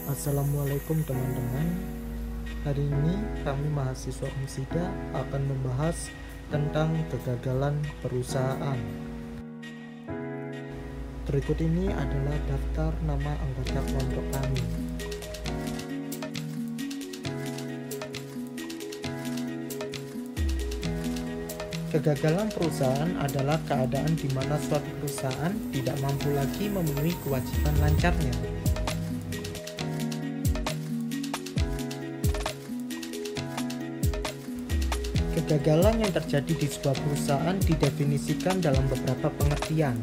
Assalamualaikum teman-teman. Hari ini kami mahasiswa Umsida akan membahas tentang kegagalan perusahaan. Berikut ini adalah daftar nama anggota kelompok kami. Kegagalan perusahaan adalah keadaan di mana suatu perusahaan tidak mampu lagi memenuhi kewajiban lancarnya. Kegagalan yang terjadi di sebuah perusahaan didefinisikan dalam beberapa pengertian.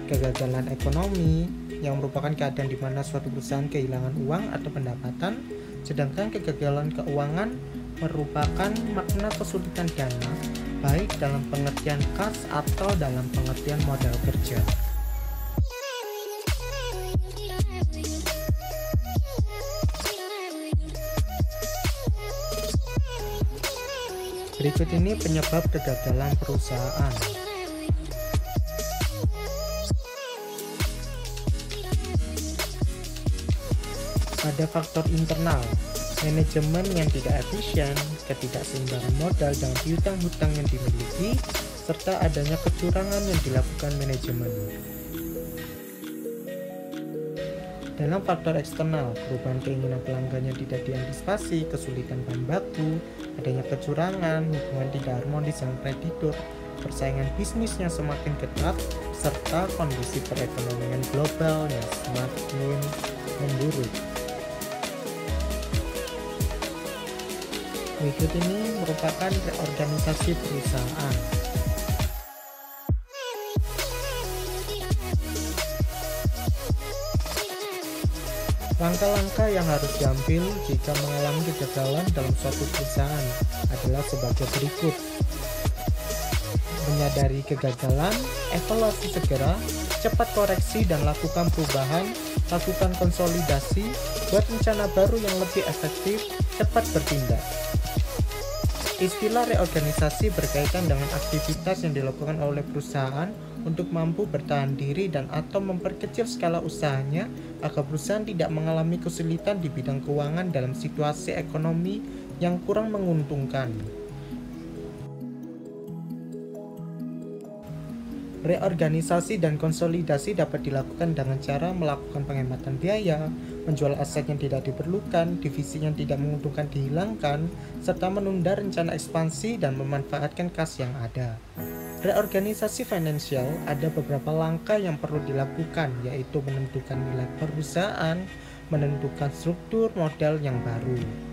Kegagalan ekonomi, yang merupakan keadaan di mana suatu perusahaan kehilangan uang atau pendapatan, sedangkan kegagalan keuangan merupakan makna kesulitan dana, baik dalam pengertian kas atau dalam pengertian modal kerja. Berikut ini penyebab kegagalan perusahaan. Ada faktor internal, manajemen yang tidak efisien, ketidakseimbangan modal dan piutang-hutang yang dimiliki, serta adanya kecurangan yang dilakukan manajemen. Dalam faktor eksternal, perubahan keinginan pelanggan yang tidak diantisipasi, kesulitan bahan baku, adanya kecurangan, hubungan tidak harmonis dengan kreditur, persaingan bisnis yang semakin ketat, serta kondisi perekonomian global yang semakin memburuk. Berikut ini merupakan reorganisasi perusahaan. Langkah-langkah yang harus diambil jika mengalami kegagalan dalam suatu perusahaan adalah sebagai berikut. Menyadari kegagalan, evaluasi segera, cepat koreksi dan lakukan perubahan, lakukan konsolidasi, buat rencana baru yang lebih efektif, cepat bertindak. Istilah reorganisasi berkaitan dengan aktivitas yang dilakukan oleh perusahaan untuk mampu bertahan diri dan atau memperkecil skala usahanya agar perusahaan tidak mengalami kesulitan di bidang keuangan dalam situasi ekonomi yang kurang menguntungkan. Reorganisasi dan konsolidasi dapat dilakukan dengan cara melakukan penghematan biaya, menjual aset yang tidak diperlukan, divisi yang tidak menguntungkan dihilangkan, serta menunda rencana ekspansi dan memanfaatkan kas yang ada. Reorganisasi finansial ada beberapa langkah yang perlu dilakukan, yaitu menentukan nilai perusahaan, menentukan struktur modal yang baru.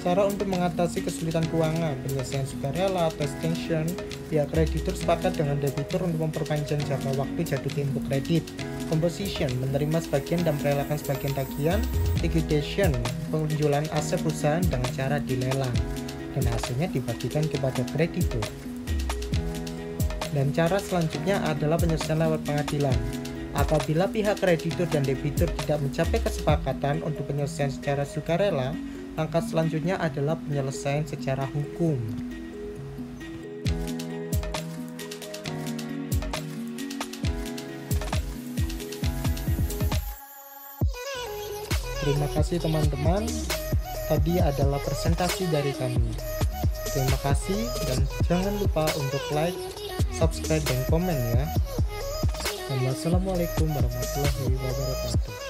Cara untuk mengatasi kesulitan keuangan, penyelesaian sukarela atau extension, pihak kreditur sepakat dengan debitur untuk memperpanjang jangka waktu jatuh tempo kredit. Composition, menerima sebagian dan merelakan sebagian tagihan. Liquidation, penjualan aset perusahaan dengan cara dilelang dan hasilnya dibagikan kepada kreditur. Dan cara selanjutnya adalah penyelesaian lewat pengadilan. Apabila pihak kreditur dan debitur tidak mencapai kesepakatan untuk penyelesaian secara sukarela, langkah selanjutnya adalah penyelesaian secara hukum. Terima kasih teman-teman. Tadi adalah presentasi dari kami. Terima kasih dan jangan lupa untuk like, subscribe, dan komen ya. Wassalamualaikum warahmatullahi wabarakatuh.